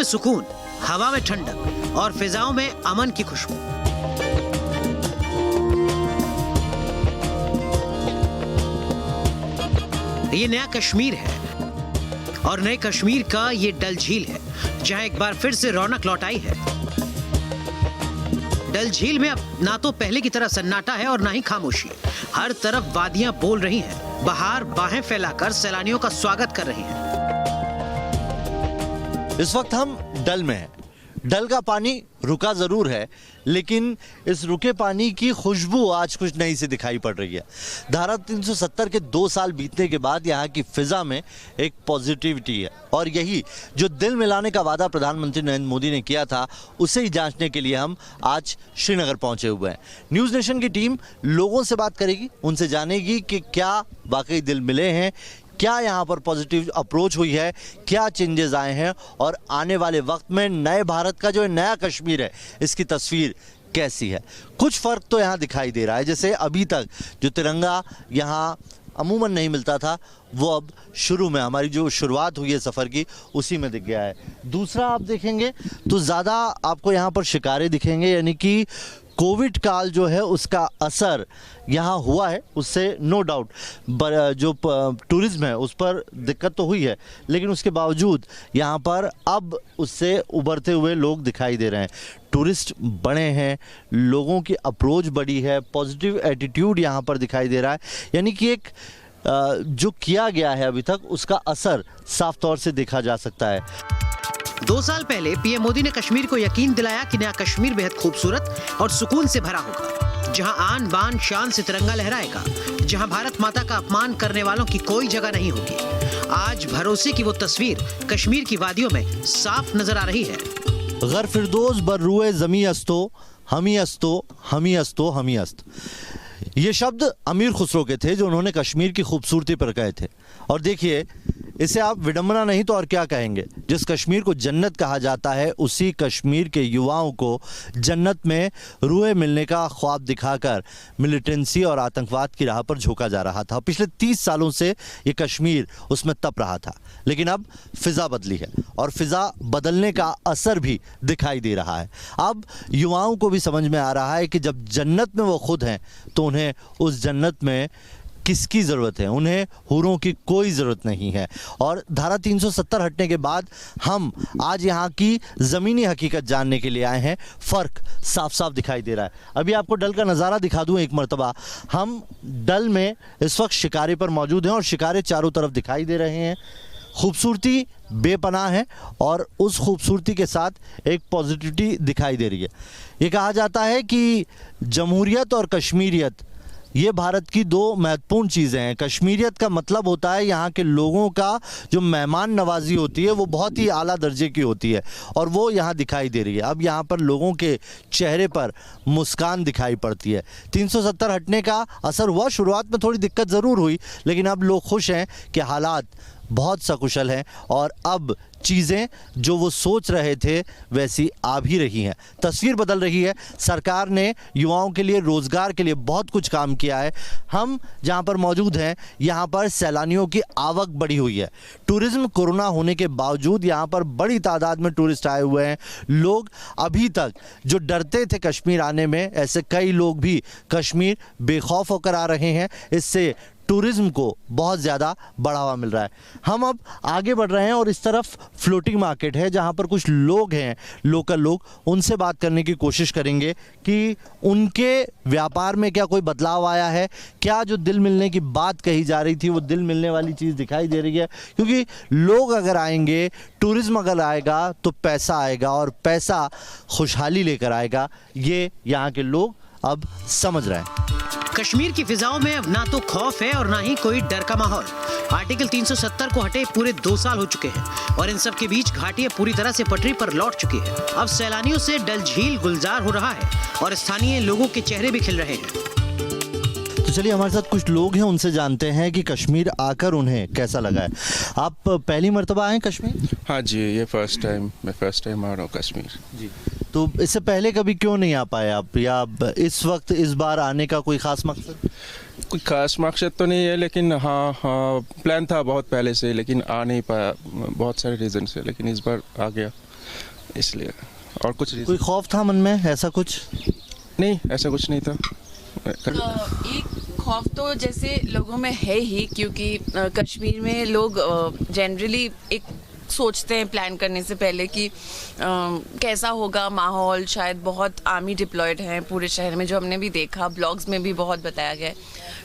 में सुकून, हवा में ठंडक और फिजाओं में अमन की खुशबू। ये नया कश्मीर है और नए कश्मीर का ये डल झील है, जहां एक बार फिर से रौनक लौट आई है। डल झील में अब ना तो पहले की तरह सन्नाटा है और ना ही खामोशी। हर तरफ वादियां बोल रही हैं, बहार बाहें फैलाकर सैलानियों का स्वागत कर रही हैं। इस वक्त हम डल में हैं। डल का पानी रुका जरूर है, लेकिन इस रुके पानी की खुशबू आज कुछ नई सी दिखाई पड़ रही है। धारा 370 के 2 साल बीतने के बाद यहाँ की फिजा में एक पॉजिटिविटी है, और यही जो दिल मिलाने का वादा प्रधानमंत्री नरेंद्र मोदी ने किया था, उसे ही जांचने के लिए हम आज श्रीनगर पहुंचे हुए हैं। न्यूज़ नेशन की टीम लोगों से बात करेगी, उनसे जानेगी कि क्या वाकई दिल मिले हैं, क्या यहाँ पर पॉजिटिव अप्रोच हुई है, क्या चेंजेस आए हैं, और आने वाले वक्त में नए भारत का जो नया कश्मीर है, इसकी तस्वीर कैसी है। कुछ फ़र्क तो यहाँ दिखाई दे रहा है, जैसे अभी तक जो तिरंगा यहाँ अमूमन नहीं मिलता था, वो अब शुरू में हमारी जो शुरुआत हुई है सफ़र की, उसी में दिख गया है। दूसरा, आप देखेंगे तो ज़्यादा आपको यहाँ पर शिकारे दिखेंगे, यानी कि कोविड काल जो है उसका असर यहाँ हुआ है, उससे नो डाउट जो टूरिज़्म है उस पर दिक्कत तो हुई है, लेकिन उसके बावजूद यहाँ पर अब उससे उभरते हुए लोग दिखाई दे रहे हैं। टूरिस्ट बढ़े हैं, लोगों की अप्रोच बढ़ी है, पॉजिटिव एटीट्यूड यहाँ पर दिखाई दे रहा है, यानी कि एक जो किया गया है अभी तक उसका असर साफ तौर से देखा जा सकता है। 2 साल पहले पीएम मोदी ने कश्मीर को यकीन दिलाया कि नया कश्मीर बेहद खूबसूरत और सुकून से भरा होगा, जहां आन बान शान से तिरंगा लहराएगा, जहां भारत माता का अपमान करने वालों की कोई जगह नहीं होगी। आज भरोसे की वो तस्वीर कश्मीर की वादियों में साफ नजर आ रही है। गर फिरदौस बर रुए ज़मी अस्तो, हमी अस्तो, हमी अस्तो, हमी अस्त। ये शब्द अमीर खुसरो के थे, जो उन्होंने कश्मीर की खूबसूरती पर कहे थे। और देखिए, इसे आप विडंबना नहीं तो और क्या कहेंगे। जिस कश्मीर को जन्नत कहा जाता है, उसी कश्मीर के युवाओं को जन्नत में रूए मिलने का ख्वाब दिखाकर मिलिटेंसी और आतंकवाद की राह पर झोंका जा रहा था। पिछले 30 सालों से ये कश्मीर उसमें तप रहा था, लेकिन अब फिजा बदली है, और फिजा बदलने का असर भी दिखाई दे रहा है। अब युवाओं को भी समझ में आ रहा है कि जब जन्नत में वो खुद हैं, तो उन्हें उस जन्नत में किसकी ज़रूरत है, उन्हें हुरों की कोई ज़रूरत नहीं है। और धारा 370 हटने के बाद हम आज यहाँ की ज़मीनी हकीकत जानने के लिए आए हैं। फ़र्क साफ साफ दिखाई दे रहा है। अभी आपको डल का नज़ारा दिखा दूँ एक मरतबा। हम डल में इस वक्त शिकारे पर मौजूद हैं, और शिकारे चारों तरफ दिखाई दे रहे हैं। खूबसूरती बेपनाह है, और उस खूबसूरती के साथ एक पॉजिटिविटी दिखाई दे रही है। ये कहा जाता है कि जमहूरियत और कश्मीरियत, ये भारत की 2 महत्वपूर्ण चीज़ें हैं। कश्मीरियत का मतलब होता है यहाँ के लोगों का जो मेहमान नवाजी होती है, वो बहुत ही आला दर्जे की होती है, और वो यहाँ दिखाई दे रही है। अब यहाँ पर लोगों के चेहरे पर मुस्कान दिखाई पड़ती है। 370 हटने का असर हुआ, शुरुआत में थोड़ी दिक्कत ज़रूर हुई, लेकिन अब लोग खुश हैं कि हालात बहुत सकुशल हैं, और अब चीज़ें जो वो सोच रहे थे वैसी आ भी रही हैं। तस्वीर बदल रही है। सरकार ने युवाओं के लिए, रोज़गार के लिए बहुत कुछ काम किया है। हम जहां पर मौजूद हैं, यहां पर सैलानियों की आवक बढ़ी हुई है। टूरिज़्म कोरोना होने के बावजूद यहां पर बड़ी तादाद में टूरिस्ट आए हुए हैं। लोग अभी तक जो डरते थे कश्मीर आने में, ऐसे कई लोग भी कश्मीर बेखौफ होकर आ रहे हैं। इससे टूरिज़्म को बहुत ज़्यादा बढ़ावा मिल रहा है। हम अब आगे बढ़ रहे हैं, और इस तरफ फ्लोटिंग मार्केट है, जहां पर कुछ लोग हैं, लोकल लोग। उनसे बात करने की कोशिश करेंगे कि उनके व्यापार में क्या कोई बदलाव आया है, क्या जो दिल मिलने की बात कही जा रही थी वो दिल मिलने वाली चीज़ दिखाई दे रही है। क्योंकि लोग अगर आएंगे, टूरिज़्म अगर आएगा, तो पैसा आएगा, और पैसा खुशहाली लेकर आएगा। ये यहाँ के लोग अब समझ रहे हैं। कश्मीर की फिजाओं में अब ना तो खौफ है और ना ही कोई डर का माहौल। आर्टिकल 370 को हटे पूरे 2 साल हो चुके हैं, और इन सब के बीच घाटियां पूरी तरह से पटरी पर लौट चुकी है। अब सैलानियों से डल झील गुलजार हो रहा है, और स्थानीय लोगों के चेहरे भी खिल रहे हैं। तो चलिए, हमारे साथ कुछ लोग हैं, उनसे जानते हैं कि कश्मीर आकर उन्हें कैसा लगा है। आप पहली मर्तबा आए कश्मीर? हाँ जी, ये फर्स्ट टाइम आ रहा हूँ कश्मीर जी। तो इससे पहले कभी क्यों नहीं आ पाए आप, या इस वक्त इस बार आने का कोई ख़ास मकसद? कोई ख़ास मकसद तो नहीं है, लेकिन हाँ प्लान था बहुत पहले से, लेकिन आ नहीं पाया, बहुत सारे रीज़न से, लेकिन इस बार आ गया। इसलिए और कुछ कोई reason खौफ था मन में, ऐसा कुछ? नहीं, ऐसा कुछ नहीं था। एक खौफ तो जैसे लोगों में है ही, क्योंकि कश्मीर में लोग जनरली एक सोचते हैं प्लान करने से पहले कि कैसा होगा माहौल। शायद बहुत आर्मी डिप्लॉयड हैं पूरे शहर में, जो हमने भी देखा, ब्लॉग्स में भी बहुत बताया गया है।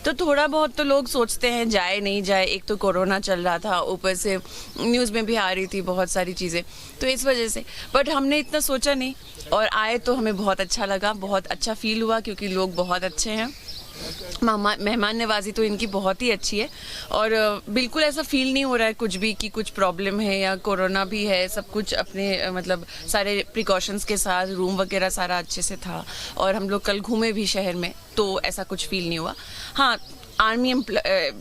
तो थोड़ा बहुत तो लोग सोचते हैं जाए नहीं जाए। एक तो कोरोना चल रहा था, ऊपर से न्यूज़ में भी आ रही थी बहुत सारी चीज़ें, तो इस वजह से। बट हमने इतना सोचा नहीं, और आए तो हमें बहुत अच्छा लगा, बहुत अच्छा फील हुआ, क्योंकि लोग बहुत अच्छे हैं। मेहमान नवाजी तो इनकी बहुत ही अच्छी है, और बिल्कुल ऐसा फील नहीं हो रहा है कुछ भी कि कुछ प्रॉब्लम है या कोरोना भी है। सब कुछ अपने मतलब सारे प्रिकॉशंस के साथ, रूम वगैरह सारा अच्छे से था, और हम लोग कल घूमे भी शहर में, तो ऐसा कुछ फील नहीं हुआ। हाँ, आर्मी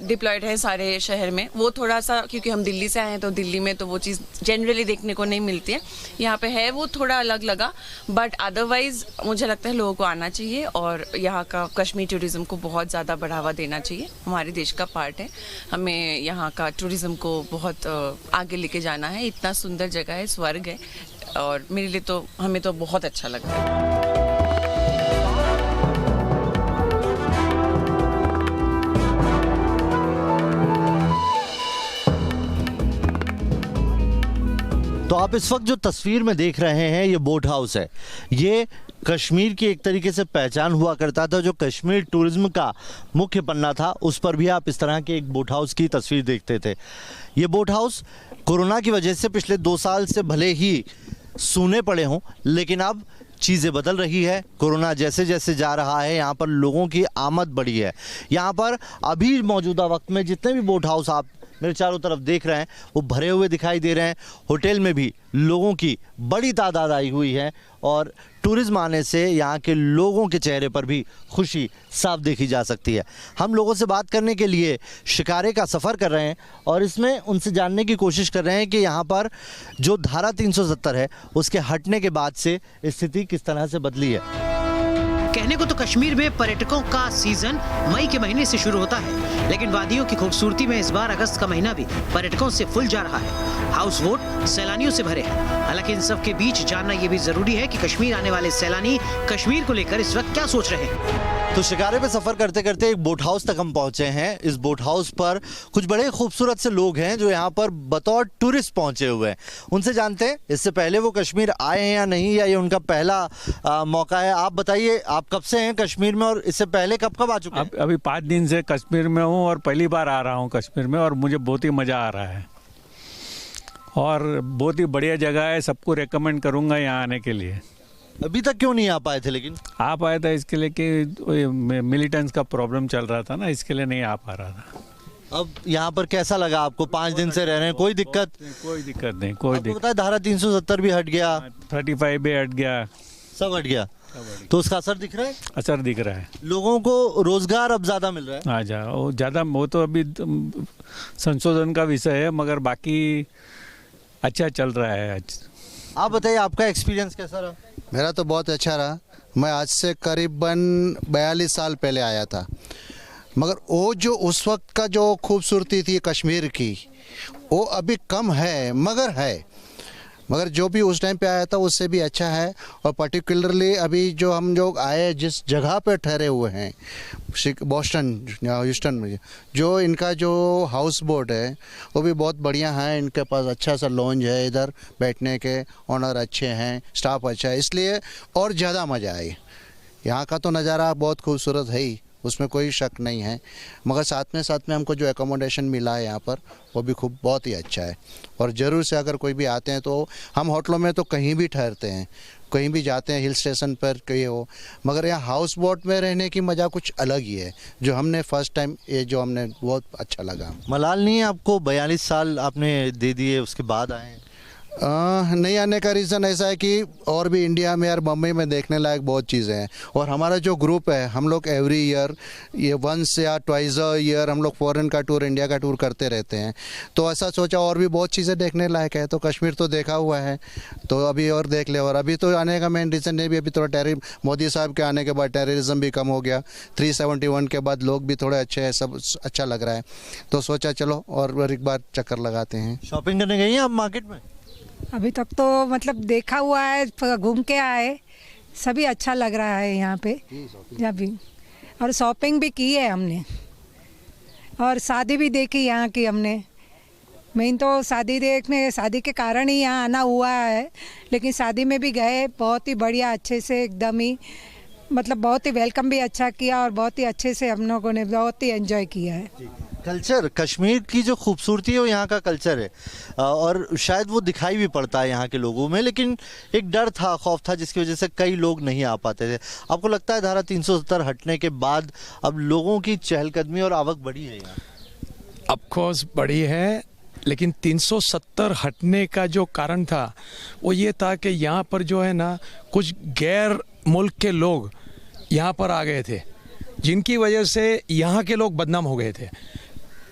डिप्लॉयड है सारे शहर में, वो थोड़ा सा, क्योंकि हम दिल्ली से आए हैं तो दिल्ली में तो वो चीज़ जनरली देखने को नहीं मिलती है, यहाँ पे है, वो थोड़ा अलग लगा। बट अदरवाइज मुझे लगता है लोगों को आना चाहिए, और यहाँ का कश्मीर टूरिज़्म को बहुत ज़्यादा बढ़ावा देना चाहिए। हमारे देश का पार्ट है, हमें यहाँ का टूरिज़्म को बहुत आगे लेके जाना है। इतना सुंदर जगह है, स्वर्ग है, और मेरे लिए तो, हमें तो बहुत अच्छा लगता है। तो आप इस वक्त जो तस्वीर में देख रहे हैं, ये बोट हाउस है। ये कश्मीर की एक तरीके से पहचान हुआ करता था। जो कश्मीर टूरिज्म का मुख्य पन्ना था, उस पर भी आप इस तरह के एक बोट हाउस की तस्वीर देखते थे। ये बोट हाउस कोरोना की वजह से पिछले 2 साल से भले ही सूने पड़े हों, लेकिन अब चीज़ें बदल रही है। कोरोना जैसे जैसे जा रहा है, यहाँ पर लोगों की आमद बढ़ी है। यहाँ पर अभी मौजूदा वक्त में जितने भी बोट हाउस आप मेरे चारों तरफ देख रहे हैं, वो भरे हुए दिखाई दे रहे हैं। होटल में भी लोगों की बड़ी तादाद आई हुई है, और टूरिज्म आने से यहाँ के लोगों के चेहरे पर भी खुशी साफ देखी जा सकती है। हम लोगों से बात करने के लिए शिकारे का सफ़र कर रहे हैं, और इसमें उनसे जानने की कोशिश कर रहे हैं कि यहाँ पर जो धारा 370 है, उसके हटने के बाद से स्थिति किस तरह से बदली है। कहने को तो कश्मीर में पर्यटकों का सीजन मई के महीने से शुरू होता है, लेकिन वादियों की खूबसूरती में इस बार अगस्त का महीना भी पर्यटकों से फुल जा रहा है। हाउस बोट सैलानियों से भरे हैं। हालांकि इन सब के बीच जानना यह भी जरूरी है कि कश्मीर आने वाले सैलानी कश्मीर को लेकर इस वक्त क्या सोच रहे हैं। तो शिकारे पे सफ़र करते करते एक बोट हाउस तक हम पहुंचे हैं। इस बोट हाउस पर कुछ बड़े खूबसूरत से लोग हैं जो यहाँ पर बतौर टूरिस्ट पहुंचे हुए हैं। उनसे जानते हैं इससे पहले वो कश्मीर आए हैं या नहीं, या ये उनका पहला मौका है। आप बताइए, आप कब से हैं कश्मीर में, और इससे पहले कब कब आ चुके हैं? अभी 5 दिन से कश्मीर में हूँ, और पहली बार आ रहा हूँ कश्मीर में, और मुझे बहुत ही मज़ा आ रहा है, और बहुत ही बढ़िया जगह है। सबको रेकमेंड करूँगा यहाँ आने के लिए। अभी तक क्यों नहीं आ पाए थे? लेकिन आ पाया था इसके लिए कि मिलिटेंट्स का प्रॉब्लम चल रहा था ना, इसके लिए नहीं आ पा रहा था। अब यहाँ पर कैसा लगा आपको? 5 दिन से रह रहे हैं, कोई दिक्कत? कोई दिक्कत नहीं, कोई दिक्कत। पता है धारा 370 भी हट गया, 35 भी हट गया, सब हट गया, तो उसका असर दिख रहा है? असर दिख रहा है। लोगों को रोजगार अब ज्यादा मिल रहा है। हाँ, वो ज़्यादा, वो तो अभी संशोधन का विषय है, मगर बाकी अच्छा चल रहा है। आप बताइए, आपका एक्सपीरियंस कैसा रहा? मेरा तो बहुत अच्छा रहा। मैं आज से करीबन 42 साल पहले आया था, मगर वो जो उस वक्त का जो खूबसूरती थी कश्मीर की, वो अभी कम है, मगर जो भी उस टाइम पे आया था उससे भी अच्छा है। और पर्टिकुलरली अभी जो हम लोग आए जिस जगह पे ठहरे हुए हैं, बोस्टन या ह्यूस्टन में, जो इनका जो हाउस बोट है वो भी बहुत बढ़िया है। इनके पास अच्छा सा लॉन्ज है, इधर बैठने के ऑनर अच्छे हैं, स्टाफ अच्छा है, इसलिए और ज़्यादा मज़ा आए। यहाँ का तो नज़ारा बहुत खूबसूरत है ही, उसमें कोई शक नहीं है, मगर साथ में हमको जो एकोमोडेशन मिला है यहाँ पर वो भी खूब बहुत ही अच्छा है। और ज़रूर से अगर कोई भी आते हैं तो हम होटलों में तो कहीं भी ठहरते हैं, कहीं भी जाते हैं, हिल स्टेशन पर कहीं हो, मगर यहाँ हाउस बोट में रहने की मज़ा कुछ अलग ही है, जो हमने फर्स्ट टाइम ये जो हमने बहुत अच्छा लगा। मलाल नहीं है आपको? 42 साल आपने दे दिए, उसके बाद आए हैं। नहीं आने का रीज़न ऐसा है कि और भी इंडिया में और मुंबई में देखने लायक बहुत चीज़ें हैं। और हमारा जो ग्रुप है, हम लोग एवरी ईयर ये 1 या 2 अ ईयर हम लोग फॉरेन का टूर, इंडिया का टूर करते रहते हैं। तो ऐसा सोचा और भी बहुत चीज़ें देखने लायक है, तो कश्मीर तो देखा हुआ है, तो अभी और देख ले। और अभी तो आने का मेन रीज़न ये भी, अभी थोड़ा मोदी साहब के आने के बाद टेररिज्म भी कम हो गया, 371 के बाद लोग भी थोड़े अच्छे हैं, सब अच्छा लग रहा है, तो सोचा चलो और एक बार चक्कर लगाते हैं। शॉपिंग करने गई हैं आप मार्केट में? अभी तक तो मतलब देखा हुआ है, घूम के आए, सभी अच्छा लग रहा है यहाँ पे जब भी, और शॉपिंग भी की है हमने, और शादी भी देखी यहाँ की हमने। मेन तो शादी के कारण ही यहाँ आना हुआ है, लेकिन शादी में भी गए, बहुत ही बढ़िया, अच्छे से एकदम ही, मतलब बहुत ही वेलकम भी अच्छा किया, और बहुत ही अच्छे से हम लोगों ने बहुत ही एंजॉय किया है। कल्चर, कश्मीर की जो खूबसूरती है वो यहाँ का कल्चर है, और शायद वो दिखाई भी पड़ता है यहाँ के लोगों में, लेकिन एक डर था, खौफ था, जिसकी वजह से कई लोग नहीं आ पाते थे। आपको लगता है धारा 370 हटने के बाद अब लोगों की चहलकदमी और आवक बढ़ी है यहाँ? ऑफकोर्स बढ़ी है, लेकिन 370 हटने का जो कारण था वो ये था कि यहाँ पर जो है ना कुछ गैर मुल्क के लोग यहाँ पर आ गए थे, जिनकी वजह से यहाँ के लोग बदनाम हो गए थे।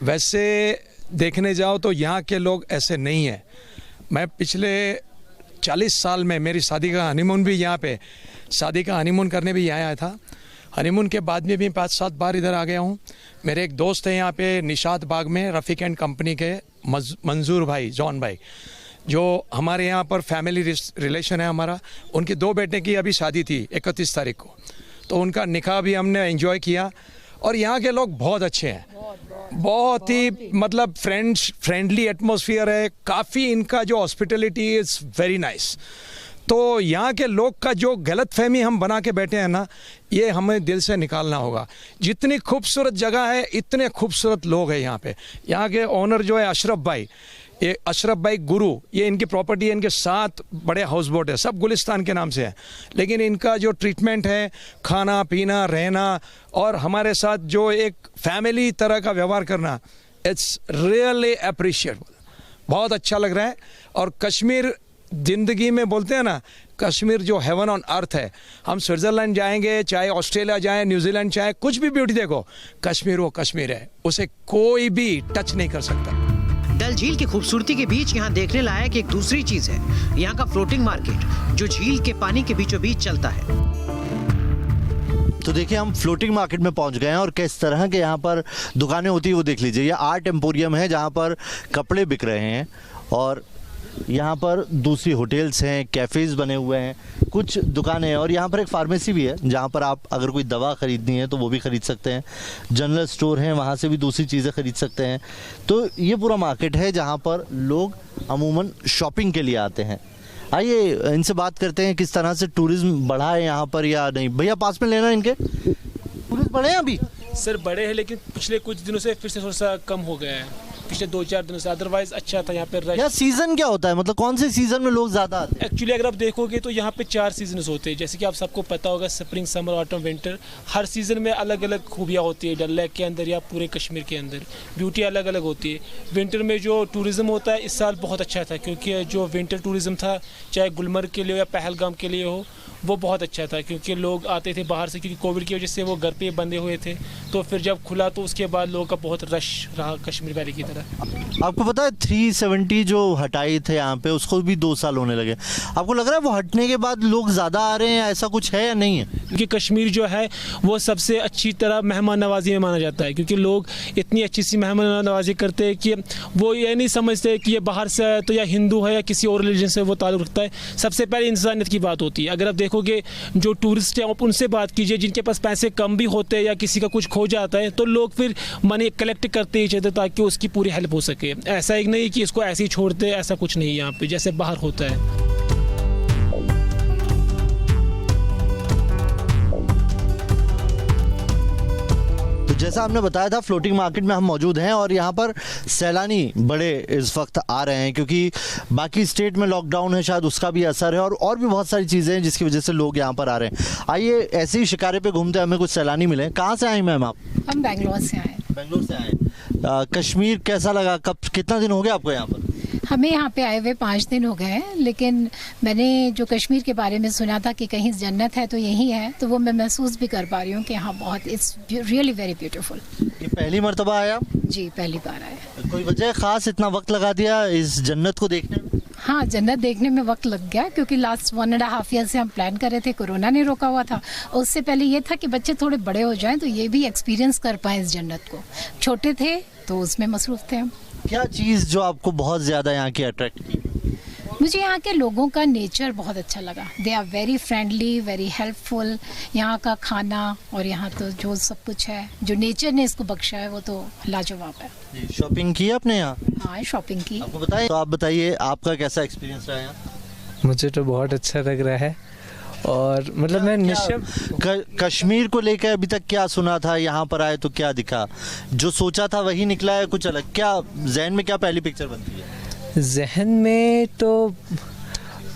वैसे देखने जाओ तो यहाँ के लोग ऐसे नहीं हैं। मैं पिछले 40 साल में मेरी शादी का हनीमून भी यहाँ पे, शादी का हनीमून करने भी यहाँ आया था। हनीमून के बाद में भी 5-7 बार इधर आ गया हूँ। मेरे एक दोस्त है यहाँ पे निशात बाग में, रफ़ीक एंड कंपनी के मंजूर भाई, जॉन भाई, जो हमारे यहाँ पर फैमिली रिलेशन है हमारा। उनके 2 बेटे की अभी शादी थी 31 तारीख को, तो उनका निकाह भी हमने एंजॉय किया। और यहाँ के लोग बहुत अच्छे हैं, बहुत ही मतलब फ्रेंडली एटमॉस्फेयर है, काफ़ी इनका जो हॉस्पिटलिटी इज़ वेरी नाइस। तो यहाँ के लोग का जो गलत फहमी हम बना के बैठे हैं ना, ये हमें दिल से निकालना होगा। जितनी खूबसूरत जगह है, इतने खूबसूरत लोग हैं यहाँ पे। यहाँ के ओनर जो है अशरफ भाई, ये अशरफ भाई गुरु, ये इनकी प्रॉपर्टी है, इनके 7 बड़े हाउस बोट है, सब गुलिस्तान के नाम से है। लेकिन इनका जो ट्रीटमेंट है, खाना पीना रहना, और हमारे साथ जो एक फैमिली तरह का व्यवहार करना, इट्स रियली अप्रिशिएटेबल, बहुत अच्छा लग रहा है। और कश्मीर ज़िंदगी में बोलते हैं ना, कश्मीर जो हेवन ऑन अर्थ है। हम स्विट्ज़रलैंड जाएंगे, चाहे ऑस्ट्रेलिया जाएं, न्यूजीलैंड, चाहे कुछ भी ब्यूटी देखो, कश्मीर वो कश्मीर है, उसे कोई भी टच नहीं कर सकता। डल झील की खूबसूरती के बीच यहाँ देखने लायक एक दूसरी चीज है, यहाँ का फ्लोटिंग मार्केट, जो झील के पानी के बीचों बीच चलता है। तो देखिए, हम फ्लोटिंग मार्केट में पहुंच गए हैं, और किस तरह के यहाँ पर दुकानें होती है वो देख लीजिए। ये आर्ट एम्पोरियम है जहाँ पर कपड़े बिक रहे हैं, और यहाँ पर दूसरी होटल्स हैं, कैफ़ेज़ बने हुए हैं, कुछ दुकानें हैं, और यहाँ पर एक फार्मेसी भी है जहाँ पर आप अगर कोई दवा ख़रीदनी है तो वो भी ख़रीद सकते हैं। जनरल स्टोर हैं, वहाँ से भी दूसरी चीज़ें ख़रीद सकते हैं। तो ये पूरा मार्केट है जहाँ पर लोग अमूमन शॉपिंग के लिए आते हैं। आइए इनसे बात करते हैं किस तरह से टूरिज़्म बढ़ा है यहाँ पर या नहीं। भैया पास में लेना इनके, टूरिस्ट बढ़े हैं अभी? सर बड़े हैं, लेकिन पिछले कुछ दिनों से फिर से थोड़ा सा कम हो गया है, पिछले 2-4 दिनों से। अदरवाइज अच्छा था यहाँ पे रश। यार सीज़न क्या होता है, मतलब कौन से सीज़न में लोग ज़्यादा आते हैं? एक्चुअली अगर आप देखोगे तो यहाँ पे 4 सीजन्स होते हैं, जैसे कि आप सबको पता होगा, स्प्रिंग, समर, ऑटम, विंटर। हर सीज़न में अलग अलग खूबियाँ होती है, डल लेक के अंदर या पूरे कश्मीर के अंदर ब्यूटी अलग अलग होती है। विंटर में जो टूरिज़्म होता है इस साल बहुत अच्छा था, क्योंकि जो विंटर टूरिज़्म था, चाहे गुलमर्ग के लिए हो या पहलगाम के लिए हो, वो बहुत अच्छा था, क्योंकि लोग आते थे बाहर से, क्योंकि कोविड की वजह से वो घर पे बंधे हुए थे। तो फिर जब खुला तो उसके बाद लोगों का बहुत रश रहा कश्मीर वैली की तरह। आपको पता है 370 जो हटाई थे यहाँ पे, उसको भी 2 साल होने लगे। आपको लग रहा है वो हटने के बाद लोग ज़्यादा आ रहे हैं, ऐसा कुछ है या नहीं है? क्योंकि कश्मीर जो है वो सबसे अच्छी तरह मेहमान नवाजी में माना जाता है, क्योंकि लोग इतनी अच्छी सी मेहमान नवाजी करते हैं कि वो ये नहीं समझते कि ये बाहर से है तो या हिंदू है या किसी और रिलीजन से वो ताल्लुक़ रखता है। सबसे पहले इंसानियत की बात होती है। अगर आप देखोगे जो टूरिस्ट हैं आप उनसे बात कीजिए, जिनके पास पैसे कम भी होते हैं या किसी का कुछ खो जाता है, तो लोग फिर मनी कलेक्ट करते ही चाहते ताकि उसकी पूरी हेल्प हो सके। ऐसा एक नहीं कि इसको ऐसे ही छोड़ते, ऐसा कुछ नहीं यहाँ पे जैसे बाहर होता है। तो जैसा आपने बताया था, फ्लोटिंग मार्केट में हम मौजूद हैं, और यहाँ पर सैलानी बड़े इस वक्त आ रहे हैं, क्योंकि बाकी स्टेट में लॉकडाउन है, शायद उसका भी असर है, और भी बहुत सारी चीज़ें हैं जिसकी वजह से लोग यहाँ पर आ रहे हैं। आइए ऐसे ही शिकारे पे घूमते हमें कुछ सैलानी मिले। कहाँ से आए मैम आप? हम बेंगलोर से आए। बेंगलोर से आए। कश्मीर कैसा लगा, कब कितना दिन हो गया आपको यहाँ पर? हमें यहाँ पे आए हुए 5 दिन हो गए हैं, लेकिन मैंने जो कश्मीर के बारे में सुना था कि कहीं जन्नत है तो यही है, तो वो मैं महसूस भी कर पा रही हूँ कि हाँ बहुत, इट्स रियली वेरी ब्यूटीफुल। ये पहली मर्तबा आया? जी पहली बार आया। कोई वजह ख़ास इतना वक्त लगा दिया इस जन्नत को देखने में? हाँ, जन्नत देखने में वक्त लग गया, क्योंकि लास्ट 1.5 ईयर से हम प्लान कर रहे थे, कोरोना ने रोका हुआ था। और उससे पहले ये था कि बच्चे थोड़े बड़े हो जाएं तो ये भी एक्सपीरियंस कर पाएँ इस जन्नत को। छोटे थे तो उसमें मसरूफ़ थे हम। क्या चीज़ जो आपको बहुत ज़्यादा यहाँ की अट्रैक्ट की? मुझे यहाँ के लोगों का नेचर बहुत अच्छा लगा। They are very friendly, very helpful. यहाँ का खाना और यहाँ तो जो सब कुछ है, जो नेचर ने इसको बख्शा है, वो तो लाजवाब है। शॉपिंग की आपने यहाँ? हाँ, शॉपिंग की। आपको बताइए, तो आप बताइए आपका कैसा एक्सपीरियंस रहा यहाँ? मुझे तो बहुत अच्छा लग रहा है। और मतलब मैं कश्मीर को लेकर अभी तक क्या सुना था, यहाँ पर आए तो क्या दिखा? जो सोचा था वही निकला है, कुछ अलग? क्या जहन में क्या पहली पिक्चर बनती है? जहन में तो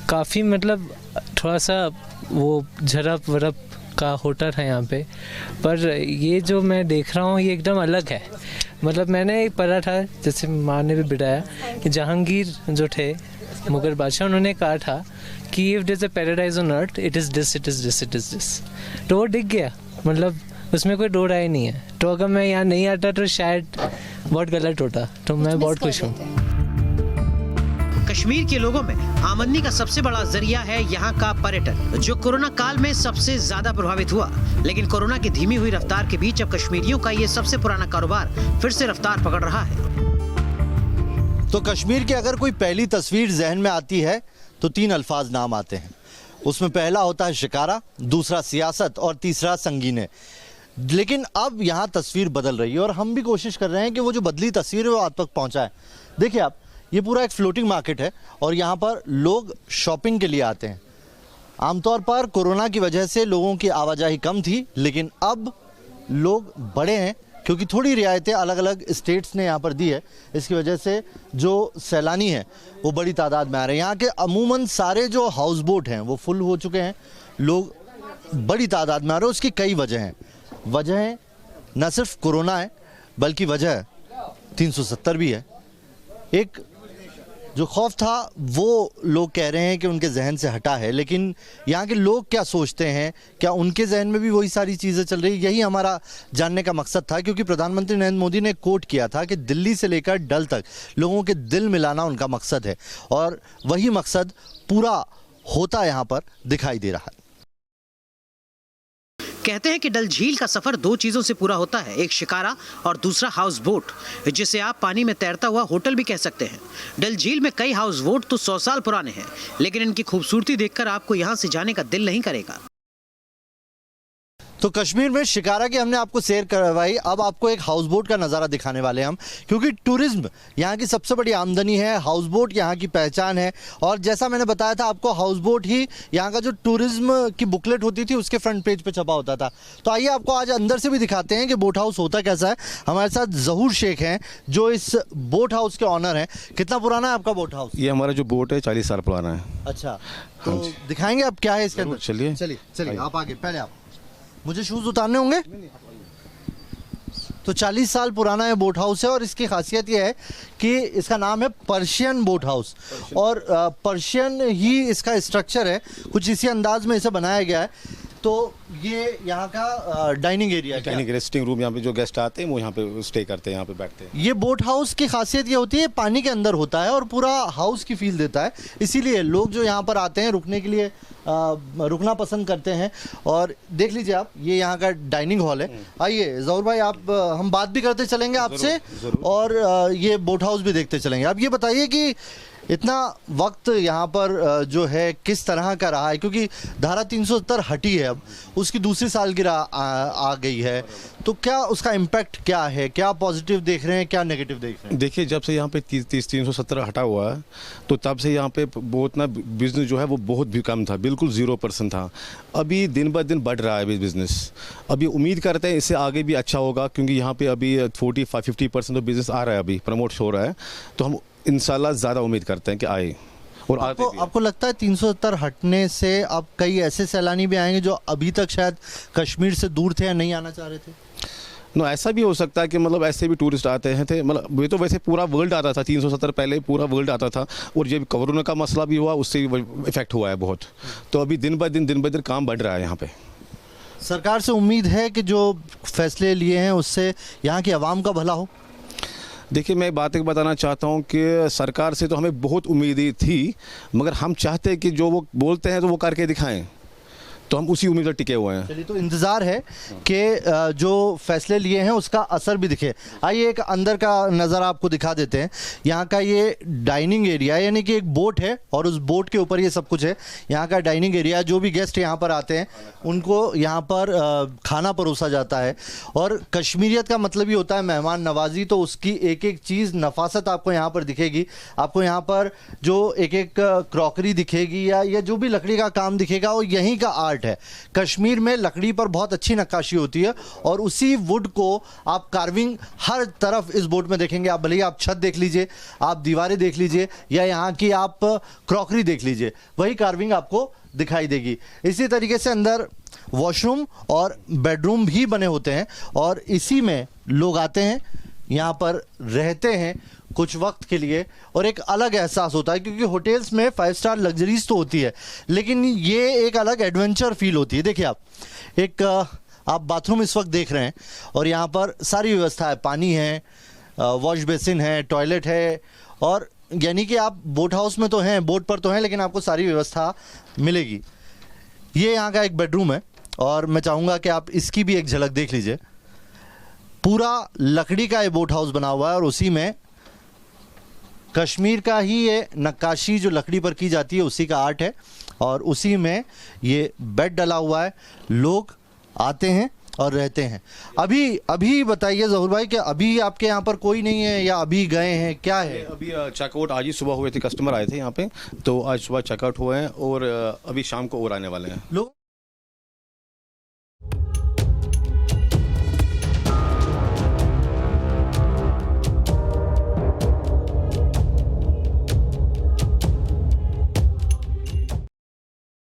काफ़ी मतलब थोड़ा सा वो झड़प वरप का होता था यहाँ पे, पर ये जो मैं देख रहा हूँ ये एकदम अलग है। मतलब मैंने एक पढ़ा था, जैसे माँ ने भी बताया, कि जहांगीर जो थे मुगल बादशाह, उन्होंने कहा था कि if this a paradise on earth, it is this, it is this, it is this. तो वो दिख गया, मतलब उसमें कोई दो राय नहीं है। तो अगर मैं यहाँ नहीं आता तो शायद बहुत गलत होता। तो मैं बहुत खुश हूँ। कश्मीर के लोगों में आमदनी का सबसे बड़ा जरिया है यहाँ का पर्यटन, जो कोरोना काल में सबसे ज्यादा प्रभावित हुआ। लेकिन कोरोना की धीमी हुई रफ्तार के बीच अब कश्मीरियों का ये सबसे पुराना कारोबार फिर से रफ्तार पकड़ रहा है। तो कश्मीर की अगर कोई पहली तस्वीर जहन में आती है तो 3 अल्फाज नाम आते हैं। उसमें पहला होता है शिकारा, दूसरा सियासत और तीसरा संगीने। लेकिन अब यहाँ तस्वीर बदल रही है और हम भी कोशिश कर रहे हैं कि वो जो बदली तस्वीर है वो आप तक पहुँचाएं। देखिए आप, ये पूरा एक फ्लोटिंग मार्केट है और यहाँ पर लोग शॉपिंग के लिए आते हैं। आमतौर पर कोरोना की वजह से लोगों की आवाजाही कम थी, लेकिन अब लोग बड़े हैं क्योंकि थोड़ी रियायतें अलग अलग स्टेट्स ने यहाँ पर दी है। इसकी वजह से जो सैलानी हैं वो बड़ी तादाद में आ रहे हैं। यहाँ के अमूमन सारे जो हाउस बोट हैं वो फुल हो चुके हैं, लोग बड़ी तादाद में आ रहे हैं। उसकी कई वजह हैं। वजहें न सिर्फ कोरोना है, बल्कि वजह 370 भी है। एक जो खौफ था वो लोग कह रहे हैं कि उनके जहन से हटा है, लेकिन यहाँ के लोग क्या सोचते हैं, क्या उनके जहन में भी वही सारी चीज़ें चल रही? यही हमारा जानने का मकसद था, क्योंकि प्रधानमंत्री नरेंद्र मोदी ने कोट किया था कि दिल्ली से लेकर डल तक लोगों के दिल मिलाना उनका मकसद है, और वही मकसद पूरा होता यहाँ पर दिखाई दे रहा है। कहते हैं कि डल झील का सफर 2 चीजों से पूरा होता है, एक शिकारा और दूसरा हाउस बोट, जिसे आप पानी में तैरता हुआ होटल भी कह सकते हैं। डल झील में कई हाउस बोट तो 100 साल पुराने हैं, लेकिन इनकी खूबसूरती देखकर आपको यहां से जाने का दिल नहीं करेगा। तो कश्मीर में शिकारा की हमने आपको सैर करवाई, अब आपको एक हाउस बोट का नज़ारा दिखाने वाले हैं हम, क्योंकि टूरिज्म यहाँ की सबसे बड़ी आमदनी है, हाउस बोट यहाँ की पहचान है। और जैसा मैंने बताया था आपको, हाउस बोट ही यहाँ का जो टूरिज्म की बुकलेट होती थी उसके फ्रंट पेज पे छपा होता था। तो आइए आपको आज अंदर से भी दिखाते हैं कि बोट हाउस होता कैसा है। हमारे साथ जहूर शेख हैं जो इस बोट हाउस के ऑनर हैं। कितना पुराना है आपका बोट हाउस? ये हमारा जो बोट है 40 साल पुराना है। अच्छा, तो दिखाएंगे आप क्या है इसके अंदर? चलिए चलिए आप आगे, पहले आप, मुझे शूज उतारने होंगे। तो 40 साल पुराना ये बोट हाउस है और इसकी खासियत ये है कि इसका नाम है पर्शियन बोट हाउस, और पर्शियन ही इसका स्ट्रक्चर है, कुछ इसी अंदाज में इसे बनाया गया है। तो ये यहाँ का dining area, dining resting room, यहाँ पे जो गेस्ट आते हैं वो यहाँ पे स्टे करते हैं, यहाँ पे बैठते हैं। ये बोट हाउस की खासियत ये होती है पानी के अंदर होता है और पूरा हाउस की फील देता है, इसीलिए लोग जो यहाँ पर आते हैं रुकने के लिए रुकना पसंद करते हैं। और देख लीजिए आप, ये यहाँ का डाइनिंग हॉल है। आइए जहूर भाई, आप हम बात भी करते चलेंगे आपसे और ये बोट हाउस भी देखते चलेंगे। आप ये बताइए कि इतना वक्त यहाँ पर जो है किस तरह का रहा है, क्योंकि धारा 370 हटी है, अब उसकी दूसरी सालगिरह आ गई है, तो क्या उसका इम्पैक्ट क्या है? क्या पॉजिटिव देख रहे हैं, क्या नेगेटिव देख रहे हैं? देखिए, जब से यहाँ पे 370 हटा हुआ है तो तब से यहाँ पे बहुत ना बिजनेस जो है वो बहुत भी कम था, बिल्कुल 0% था। अभी दिन ब दिन बढ़ रहा है अभी बिजनेस। अभी उम्मीद करते हैं इससे आगे भी अच्छा होगा, क्योंकि यहाँ पे अभी 45-50% तो बिजनेस आ रहा है, अभी प्रमोट हो रहा है, तो हम इंशाल्लाह ज़्यादा उम्मीद करते हैं कि आए। और आपको लगता है 370 हटने से अब कई ऐसे सैलानी भी आएंगे जो अभी तक शायद कश्मीर से दूर थे या नहीं आना चाह रहे थे? नो, ऐसा भी हो सकता है कि मतलब ऐसे भी टूरिस्ट आते हैं थे, मतलब वे तो वैसे पूरा वर्ल्ड आता था, 370 पहले पूरा वर्ल्ड आता था, और जब कोरोना का मसला भी हुआ उससे भी इफेक्ट हुआ है बहुत। तो अभी दिन ब दिन काम बढ़ रहा है यहाँ पे। सरकार से उम्मीद है कि जो फैसले लिए हैं उससे यहाँ की आवाम का भला हो? देखिए, मैं बात एक बताना चाहता हूँ कि सरकार से तो हमें बहुत उम्मीदें थी, मगर हम चाहते हैं कि जो वो बोलते हैं तो वो करके दिखाएं। तो हम उसी उम्मीद पर टिके हुए हैं। चलिए, तो इंतज़ार है कि जो फैसले लिए हैं उसका असर भी दिखे। आइए एक अंदर का नज़र आपको दिखा देते हैं। यहाँ का ये डाइनिंग एरिया, यानी कि एक बोट है और उस बोट के ऊपर ये सब कुछ है। यहाँ का डाइनिंग एरिया, जो भी गेस्ट यहाँ पर आते हैं उनको यहाँ पर खाना परोसा जाता है। और कश्मीरियत का मतलब ही होता है मेहमान नवाजी, तो उसकी एक एक चीज़ नफासत आपको यहाँ पर दिखेगी। आपको यहाँ पर जो एक एक क्रॉकरी दिखेगी या जो भी लकड़ी का काम दिखेगा वो यहीं का आर्ट है। कश्मीर में लकड़ी पर बहुत अच्छी नक्काशी होती है और उसी वुड को आप कार्विंग हर तरफ इस बोट में देखेंगे। आप भले ही आप छत देख लीजिए, आप दीवारें देख लीजिए या यहाँ की आप क्रॉकरी देख लीजिए, वही कार्विंग आपको दिखाई देगी। इसी तरीके से अंदर वॉशरूम और बेडरूम भी बने होते हैं और इसी में लोग आते हैं, यहाँ पर रहते हैं कुछ वक्त के लिए और एक अलग एहसास होता है। क्योंकि होटल्स में 5 स्टार लग्जरीज तो होती है, लेकिन ये एक अलग एडवेंचर फील होती है। देखिए, आप बाथरूम इस वक्त देख रहे हैं और यहाँ पर सारी व्यवस्था है, पानी है, वॉश बेसिन है, टॉयलेट है, और यानी कि आप बोट हाउस में तो हैं, बोट पर तो हैं, लेकिन आपको सारी व्यवस्था मिलेगी। ये यहाँ का एक बेडरूम है और मैं चाहूँगा कि आप इसकी भी एक झलक देख लीजिए। पूरा लकड़ी का ये बोट हाउस बना हुआ है और उसी में कश्मीर का ही ये नक्काशी जो लकड़ी पर की जाती है उसी का आर्ट है और उसी में ये बेड डला हुआ है। लोग आते हैं और रहते हैं। अभी बताइए ज़हूर भाई कि अभी आपके यहाँ पर कोई नहीं है या अभी गए हैं, क्या है? अभी चेकआउट आज ही सुबह हुए थे, कस्टमर आए थे यहाँ पे, तो आज सुबह चेकआउट हुए हैं और अभी शाम को और आने वाले हैं लोग।